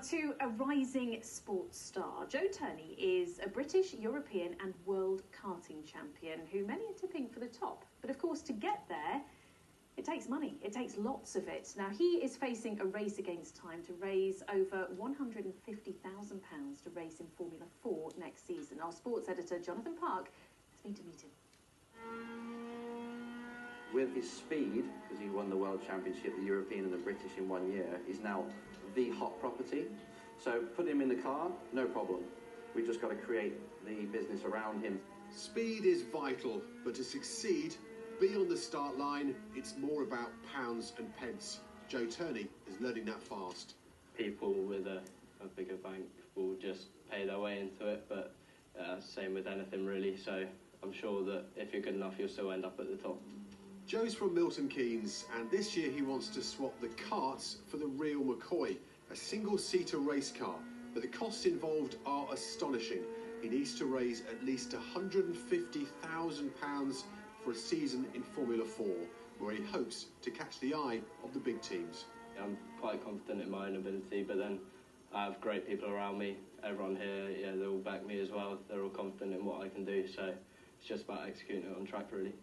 to a rising sports star. Joe Turney is a British, European and world karting champion who many are tipping for the top. But of course, to get there, it takes money. It takes lots of it. Now, he is facing a race against time to raise over £150,000 to race in Formula 4 next season. Our sports editor, Jonathan Park, has been to meet him. With his speed, because he won the World Championship, the European and the British in 1 year, he's now the hot property. So put him in the car, no problem. We've just got to create the business around him. Speed is vital, but to succeed, be on the start line, it's more about pounds and pence. Joe Turney is learning that fast. People with a bigger bank will just pay their way into it, but same with anything really, so I'm sure that if you're good enough, you'll still end up at the top. Joe's from Milton Keynes, and this year he wants to swap the karts for the real McCoy, a single-seater race car. But the costs involved are astonishing. He needs to raise at least £150,000 for a season in Formula 4, where he hopes to catch the eye of the big teams. I'm quite confident in my own ability, but then I have great people around me. Everyone here, yeah, they all back me as well. They're all confident in what I can do, so it's just about executing it on track, really.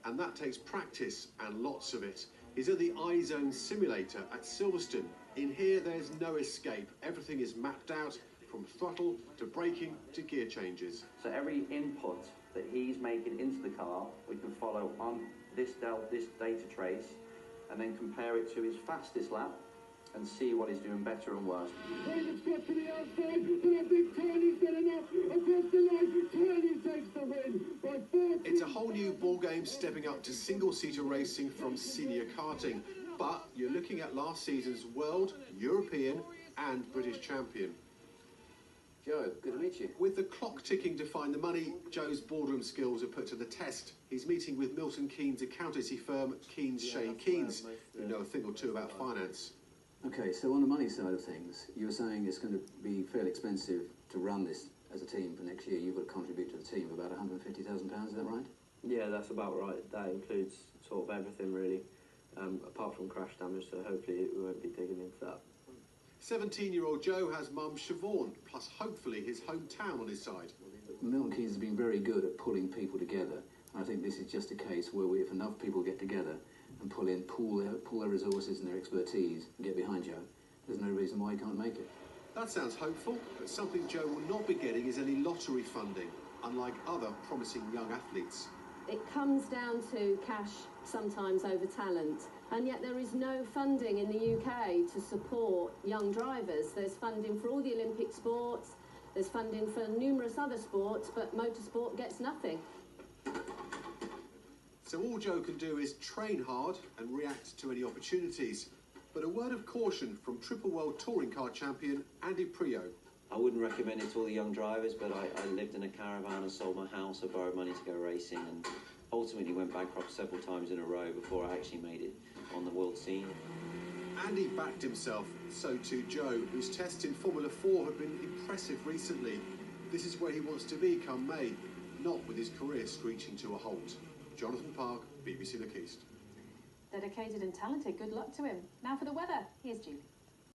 And that takes practice, and lots of it. He's at the iZone simulator at Silverstone. In here, there's no escape. Everything is mapped out, from throttle to braking to gear changes. So every input that he's making into the car, we can follow on this data trace, and then compare it to his fastest lap, and see what he's doing better and worse. It's a whole new ballgame stepping up to single-seater racing from senior karting. But you're looking at last season's world, European and British champion. Joe, good to meet you. With the clock ticking to find the money, Joe's boardroom skills are put to the test. He's meeting with Milton Keynes accountancy firm Keynes Shea Keynes, who know a thing or two about finance. Okay, so on the money side of things, you were saying it's going to be fairly expensive to run this as a team for next year. You've got to contribute to the team about £150,000, is that right? Yeah, that's about right. That includes sort of everything really, apart from crash damage, so hopefully we won't be digging into that. 17-year-old Joe has mum Siobhan, plus hopefully his hometown on his side. Milton Keynes has been very good at pulling people together. I think this is just a case where if enough people get together and pool their resources and their expertise and get behind Joe, there's no reason why he can't make it. That sounds hopeful, but something Joe will not be getting is any lottery funding, unlike other promising young athletes. It comes down to cash sometimes over talent, and yet there is no funding in the UK to support young drivers. There's funding for all the Olympic sports, there's funding for numerous other sports, but motorsport gets nothing. So all Joe can do is train hard and react to any opportunities. But a word of caution from triple world touring car champion Andy Prio. I wouldn't recommend it to all the young drivers, but I lived in a caravan and sold my house, I borrowed money to go racing, and ultimately went bankrupt several times in a row before I actually made it on the world scene. Andy backed himself, so too Joe, whose tests in Formula 4 have been impressive recently. This is where he wants to be come May, not with his career screeching to a halt. Jonathan Park, BBC Look East. Dedicated and talented, good luck to him. Now for the weather, here's Julie.